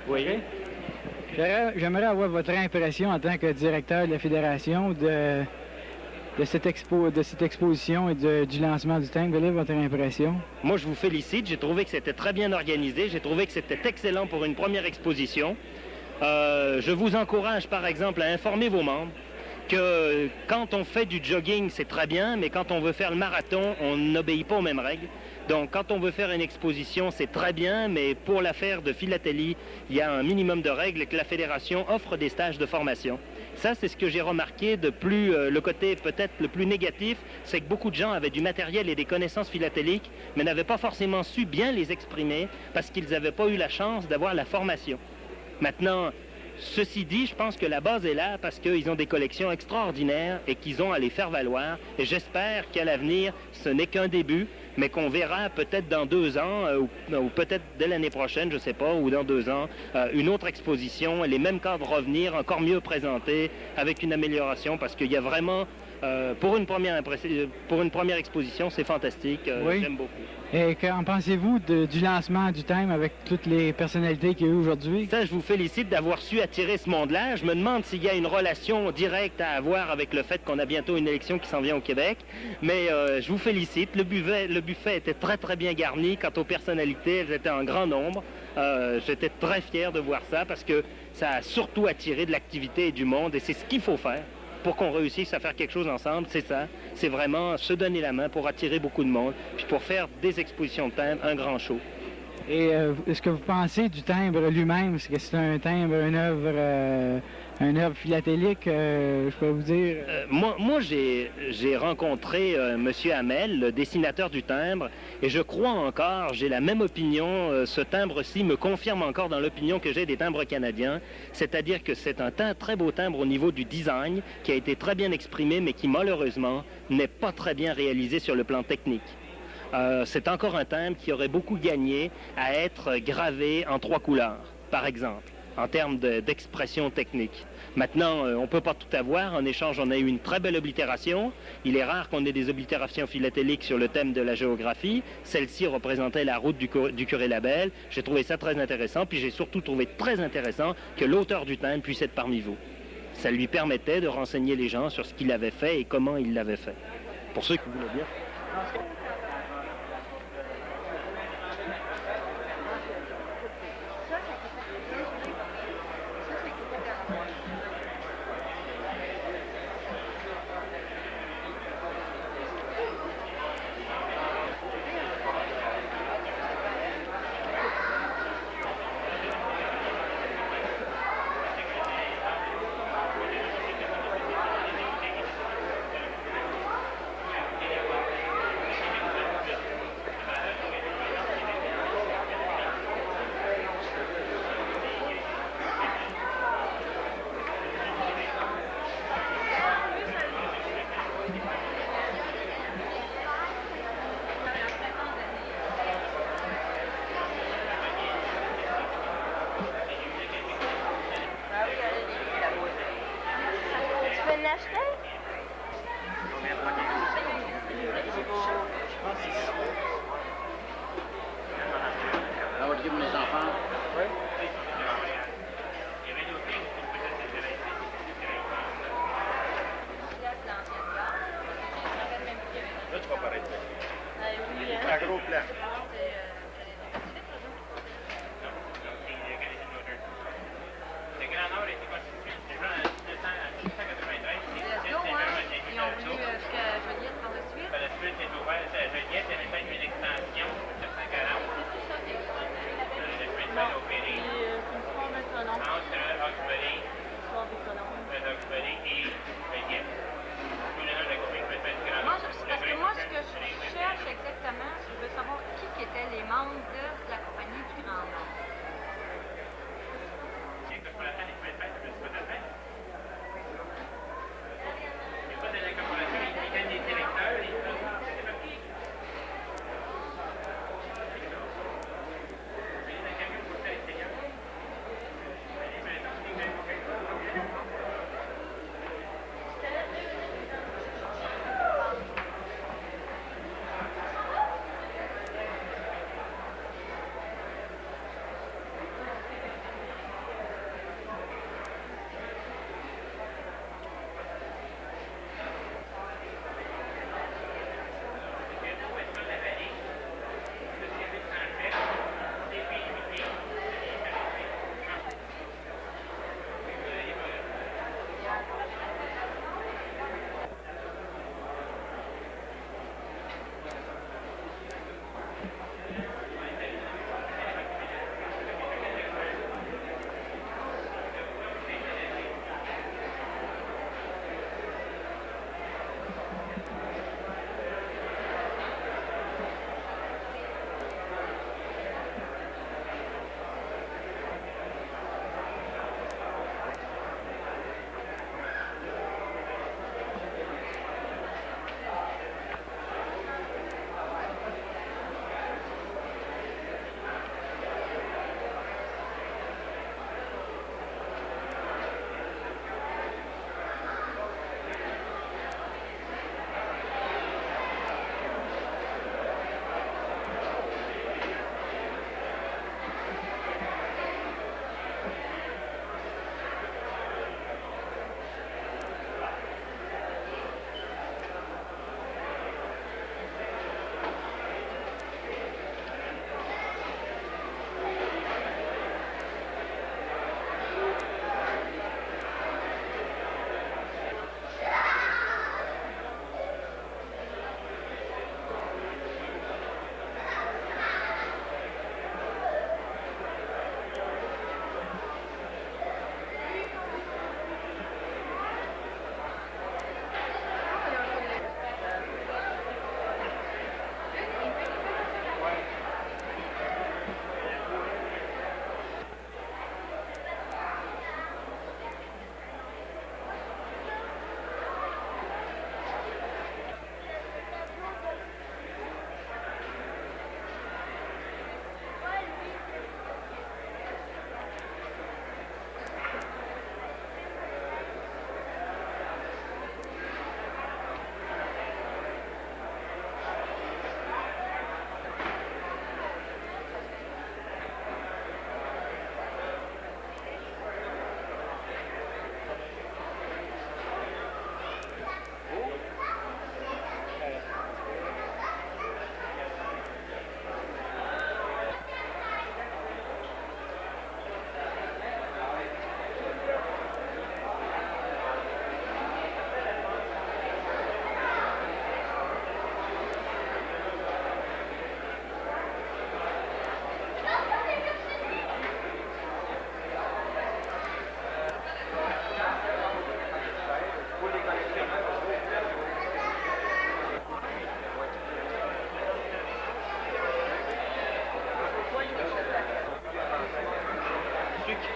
Oui. Okay. J'aimerais avoir votre impression en tant que directeur de la Fédération de cette exposition et du lancement du timbre. Quelle est votre impression? Moi, je vous félicite. J'ai trouvé que c'était très bien organisé. J'ai trouvé que c'était excellent pour une première exposition. Je vous encourage, par exemple, à informer vos membres que quand on fait du jogging, c'est très bien, mais quand on veut faire le marathon, on n'obéit pas aux mêmes règles. Donc, quand on veut faire une exposition, c'est très bien, mais pour l'affaire de philatélie, il y a un minimum de règles et que la Fédération offre des stages de formation. Ça, c'est ce que j'ai remarqué de plus, le côté peut-être le plus négatif, c'est que beaucoup de gens avaient du matériel et des connaissances philatéliques, mais n'avaient pas forcément su bien les exprimer parce qu'ils n'avaient pas eu la chance d'avoir la formation. Maintenant, ceci dit, je pense que la base est là parce qu'ils ont des collections extraordinaires et qu'ils ont à les faire valoir. Et j'espère qu'à l'avenir, ce n'est qu'un début, mais qu'on verra peut-être dans 2 ans ou peut-être dès l'année prochaine, je ne sais pas, ou dans 2 ans, une autre exposition, les mêmes cadres revenir, encore mieux présentés, avec une amélioration, parce qu'il y a vraiment, pour une première exposition, c'est fantastique, oui. J'aime beaucoup. Et qu'en pensez-vous du lancement du thème avec toutes les personnalités qu'il y a eu aujourd'hui? Ça, je vous félicite d'avoir su attirer ce monde-là. Je me demande s'il y a une relation directe à avoir avec le fait qu'on a bientôt une élection qui s'en vient au Québec. Mais je vous félicite. Le buffet était très, très bien garni. Quant aux personnalités, elles étaient en grand nombre. J'étais très fier de voir ça parce que ça a surtout attiré de l'activité et du monde. Et c'est ce qu'il faut faire pour qu'on réussisse à faire quelque chose ensemble. C'est ça. C'est vraiment se donner la main pour attirer beaucoup de monde. Puis pour faire des expositions de timbre, un grand show. Et est-ce que vous pensez du timbre lui-même? Est-ce que c'est un timbre, une œuvre philatélique, je peux vous dire? Moi j'ai rencontré M. Hamel, le dessinateur du timbre, et je crois encore, j'ai la même opinion, ce timbre-ci me confirme encore dans l'opinion que j'ai des timbres canadiens, c'est-à-dire que c'est un très beau timbre au niveau du design, qui a été très bien exprimé, mais qui malheureusement n'est pas très bien réalisé sur le plan technique. C'est encore un timbre qui aurait beaucoup gagné à être gravé en 3 couleurs, par exemple, en termes d'expression technique. Maintenant, on ne peut pas tout avoir. En échange, on a eu une très belle oblitération. Il est rare qu'on ait des oblitérations philatéliques sur le thème de la géographie. Celle-ci représentait la route du curé Labelle. J'ai trouvé ça très intéressant, puis j'ai surtout trouvé très intéressant que l'auteur du timbre puisse être parmi vous. Ça lui permettait de renseigner les gens sur ce qu'il avait fait et comment il l'avait fait. Pour ceux qui voulaient bien.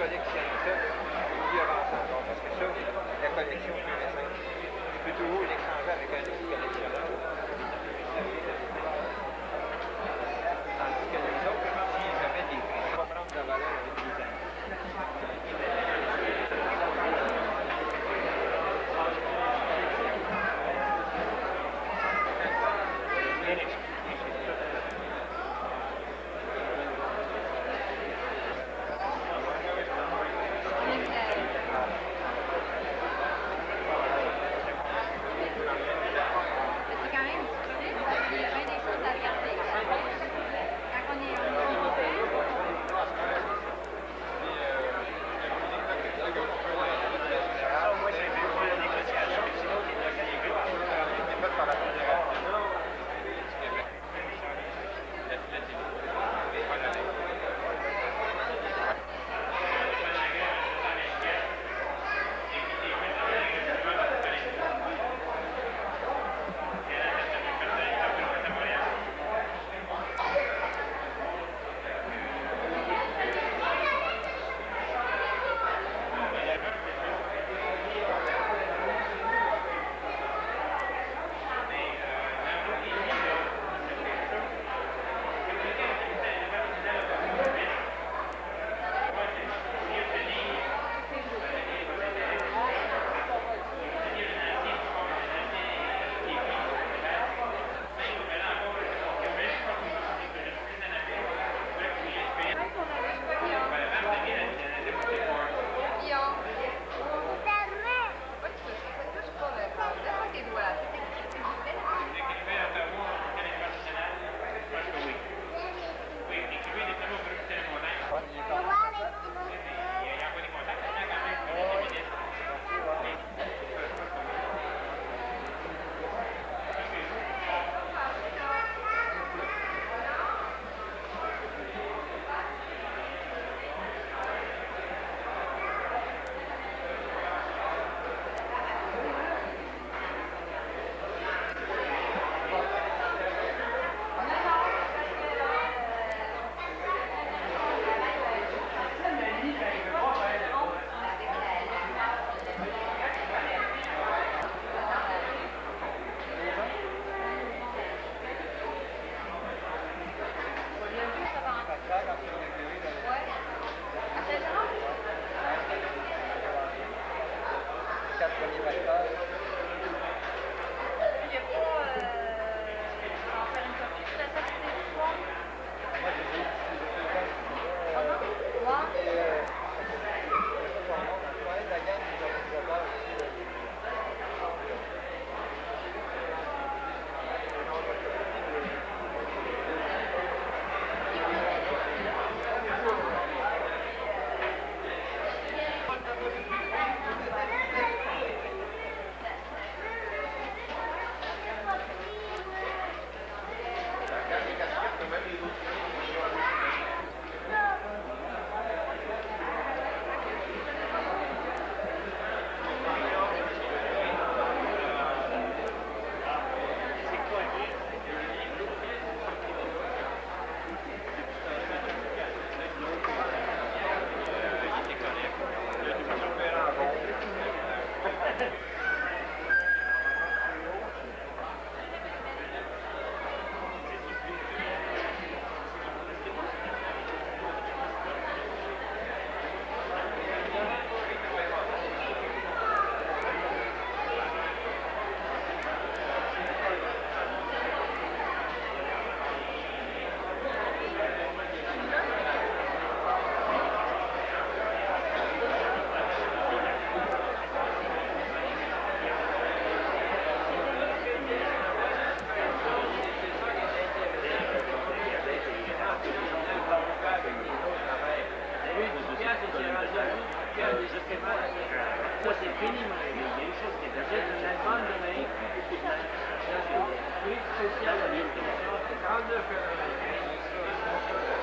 collectionne ça, il faut y avancer encore. Parce que ça, la collection est très simple. Tu peux toujours l'échanger avec un autre collectionneur. Tandis que les autres, si jamais des prix, ils vont prendre de la valeur avec les années.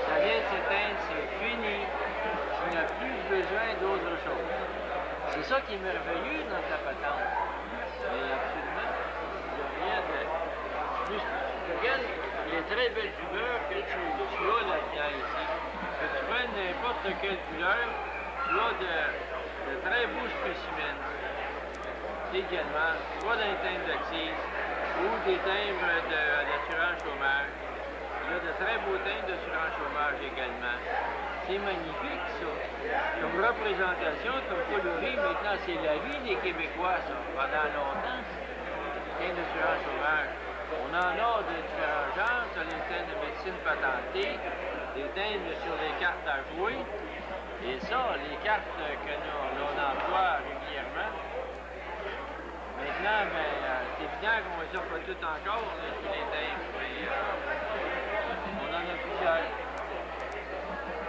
Ça vient de s'éteindre, c'est fini. Tu n'as plus besoin d'autre chose. C'est ça qui est merveilleux dans ta patente. Mais absolument, il n'y a rien de plus. Regarde les très belles couleurs que tu as là-dedans ici. Que tu prennes n'importe quelle couleur, l'emploi de très beaux spécimens, également, soit dans les timbres d'accise ou des timbres d'assurance chômage. Il y a de très beaux timbres d'assurance chômage également. C'est magnifique, ça. Comme représentation, comme coloris, maintenant, c'est la vie des Québécois, ça, pendant longtemps. Les timbres d'assurance chômage. On en a de différents genres. On a les timbres de médecine patentée, des timbres sur les cartes à jouer. Et ça, les cartes que l'on emploie régulièrement. Maintenant, ben, c'est évident qu'on ne les a pas toutes encore, là, tous les timbres. Mais, on en a plusieurs.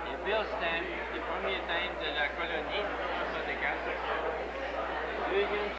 Les Bill Stamp, les premiers timbres de la colonie, ça des cartes. Les deuxièmes